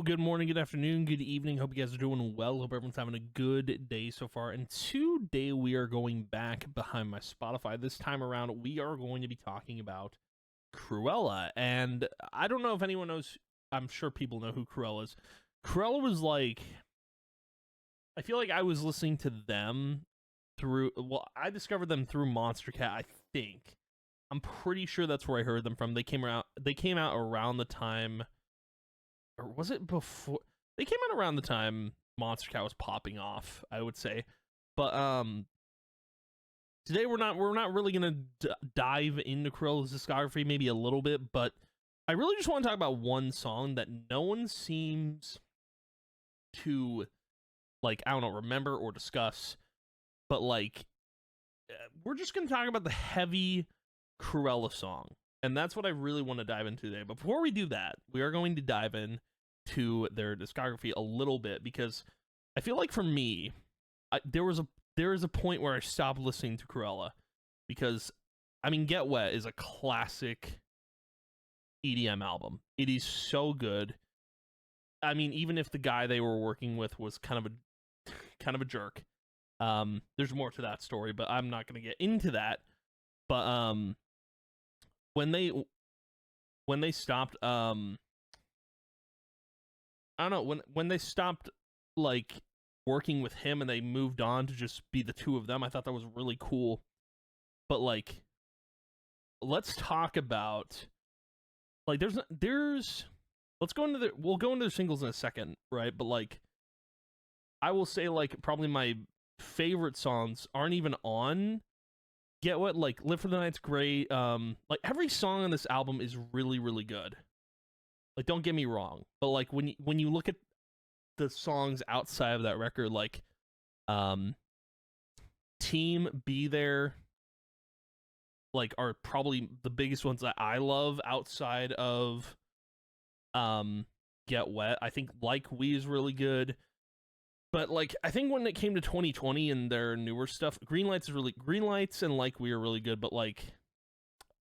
good morning, good afternoon, good evening. Hope you guys are doing well. Hope everyone's having a good day so far. And today we are going back behind my Spotify. This time around, we are going to be talking about Krewella. And I don't know if anyone knows, I'm sure people know who Krewella is. Krewella was like, I feel like I was listening to them I discovered them through Monster Cat, I think. I'm pretty sure that's where I heard them from. They came out around the time, or was it before? They came out around the time Monster Cat was popping off, I would say. But today we're not really gonna dive into Krewella's discography, maybe a little bit, but I really just want to talk about one song that no one seems to, like, I don't know, remember or discuss. But like, we're just gonna talk about the heavy Krewella song. And that's what I really want to dive into today. But before we do that, we are going to dive in to their discography a little bit, because I feel like for me, there is a point where I stopped listening to Krewella, because I mean, Get Wet is a classic EDM album. It is so good. I mean, even if the guy they were working with was kind of a jerk, there's more to that story, but I'm not going to get into that. But when they stopped, I don't know, when they stopped like working with him and they moved on to just be the two of them, I thought that was really cool. But like, let's talk about, like, we'll go into the singles in a second, right? But like, I will say, like, probably my favorite songs aren't even on Get Wet. Like, Live for the Night's great. Like, every song on this album is really, really good. Like, don't get me wrong, but like, when you look at the songs outside of that record, like Team, Be There, like, are probably the biggest ones that I love outside of Get Wet. I think Like We is really good. But like, I think when it came to 2020 and their newer stuff, Green Lights and Like We are really good, but like,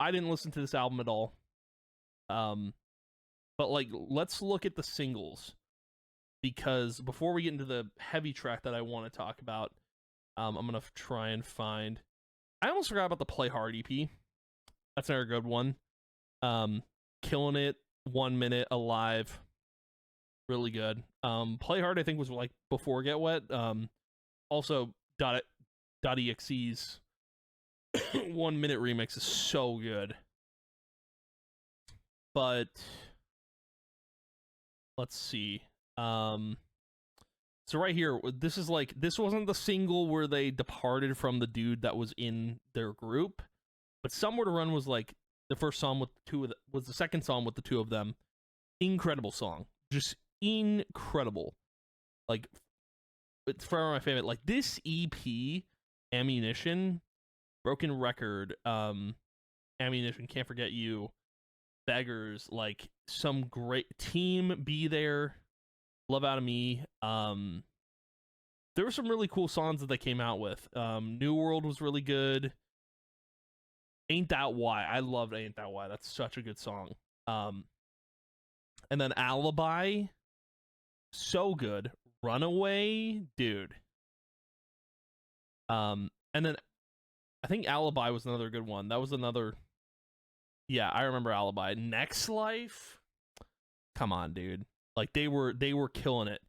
I didn't listen to this album at all. But like, let's look at the singles, because before we get into the heavy track that I want to talk about, I'm gonna try and find. I almost forgot about the Play Hard EP. That's another good one. Killing It, 1 Minute, Alive, really good. Play Hard, I think, was like before Get Wet. Also .exe's 1 Minute remix is so good. But let's see. So right here, this wasn't the single where they departed from the dude that was in their group, but Somewhere to Run was like the first song with was the second song with the two of them. Incredible song, just incredible. Like, it's forever my favorite. Like, this EP, Ammunition, Broken Record, Ammunition, Can't Forget You, Beggars, like, some great Team, Be There, Love Out of Me. There were some really cool songs that they came out with. New World was really good. Ain't That Why. I loved Ain't That Why. That's such a good song. And then Alibi, so good. Runaway, dude. And then I think Alibi was another good one. That was another. Yeah, I remember Alibi. Next Life, come on, dude. Like, they were killing it.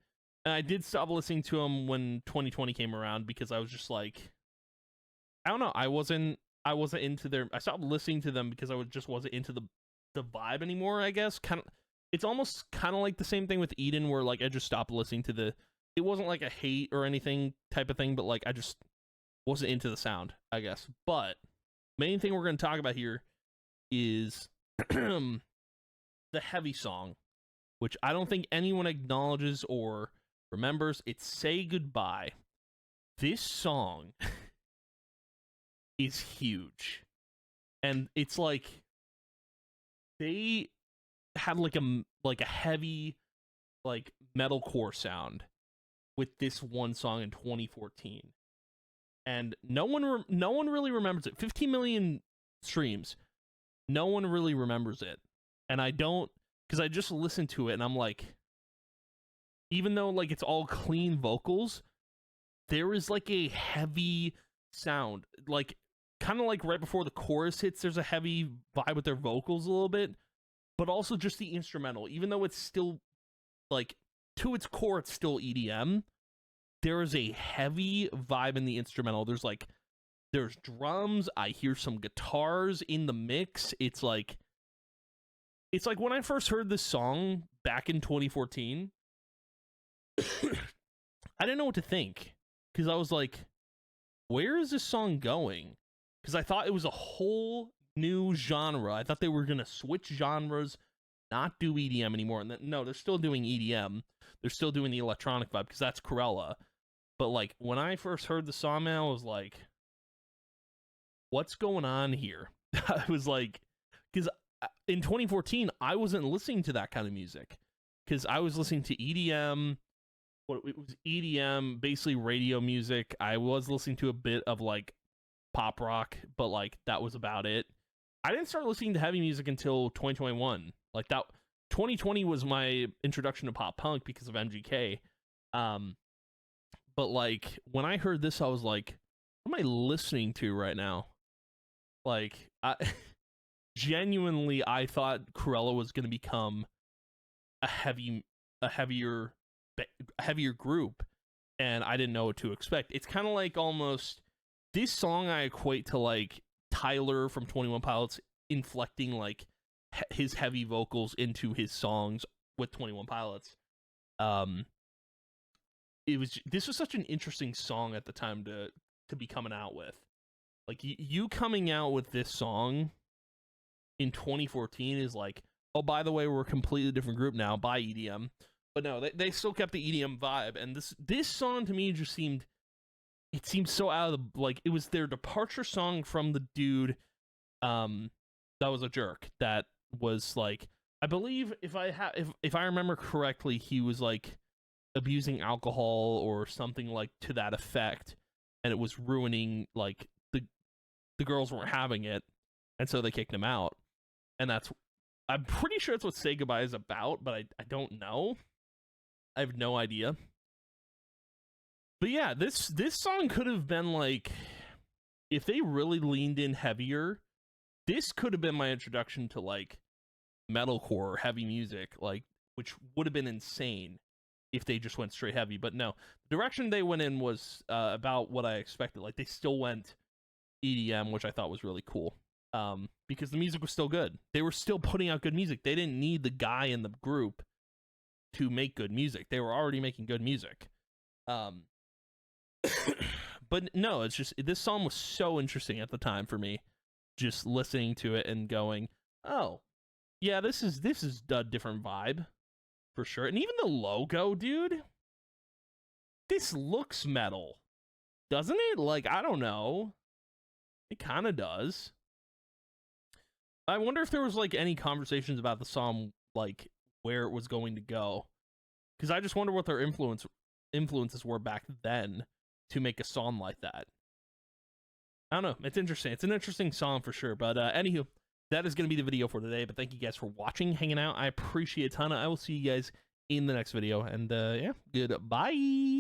And I did stop listening to them when 2020 came around, because I was just like, I don't know. I wasn't into their. I stopped listening to them because I just wasn't into the vibe anymore, I guess. It's almost kind of like the same thing with Eden, where like I just stopped listening to it wasn't like a hate or anything type of thing, but like I just wasn't into the sound, I guess. But main thing we're going to talk about here is the heavy song, which I don't think anyone acknowledges or remembers. It's Say Goodbye. This song is huge. And it's like, they had like a heavy, like, metalcore sound with this one song in 2014. And no one really remembers it. 15 million streams. No one really remembers it. And I don't, because I just listened to it and I'm like, even though like it's all clean vocals, there is like a heavy sound, like kind of like right before the chorus hits, there's a heavy vibe with their vocals a little bit, but also just the instrumental, even though it's still like to its core, it's still EDM. There is a heavy vibe in the instrumental. There's drums. I hear some guitars in the mix. It's like when I first heard this song back in 2014, I didn't know what to think, because I was like, where is this song going? Because I thought it was a whole new genre. I thought they were going to switch genres, not do EDM anymore. And no, they're still doing EDM. They're still doing the electronic vibe, because that's Krewella. But like when I first heard the song, man, I was like, what's going on here? I was like, because in 2014, I wasn't listening to that kind of music, because I was listening to EDM. It was EDM, basically radio music. I was listening to a bit of like pop rock, but like that was about it. I didn't start listening to heavy music until 2021. Like that, 2020 was my introduction to pop punk because of MGK. But like when I heard this, I was like, what am I listening to right now? Like, genuinely, I thought Krewella was going to become a heavier group, and I didn't know what to expect. It's kind of like almost this song I equate to like Tyler from 21 Pilots inflecting like his heavy vocals into his songs with 21 Pilots. This was such an interesting song at the time to be coming out with. Like you coming out with this song in 2014 is like, oh, by the way, we're a completely different group now. Bye EDM. But no, they still kept the EDM vibe, and this song to me just seemed so out of the, like, it was their departure song from the dude that was a jerk, that was like, I believe if I remember correctly, he was like abusing alcohol or something like to that effect, and it was ruining, like, the girls weren't having it, and so they kicked him out. And I'm pretty sure that's what Say Goodbye is about, but I don't know. I have no idea. But yeah, this song could have been like, if they really leaned in heavier, this could have been my introduction to like metalcore or heavy music, like, which would have been insane if they just went straight heavy. But no, the direction they went in was about what I expected. Like, they still went EDM, which I thought was really cool, because the music was still good. They were still putting out good music. They didn't need the guy in the group to make good music. They were already making good music. But no, it's just, this song was so interesting at the time for me, just listening to it and going, oh yeah, this is a different vibe for sure. And even the logo, dude, this looks metal, doesn't it? Like, I don't know, it kind of does. I wonder if there was like any conversations about the song, like where it was going to go, because I just wonder what their influences were back then to make a song like that. I don't know. It's interesting. It's an interesting song for sure. But anywho, that is going to be the video for today. But thank you guys for watching, hanging out. I appreciate it a ton. I will see you guys in the next video. And yeah, goodbye.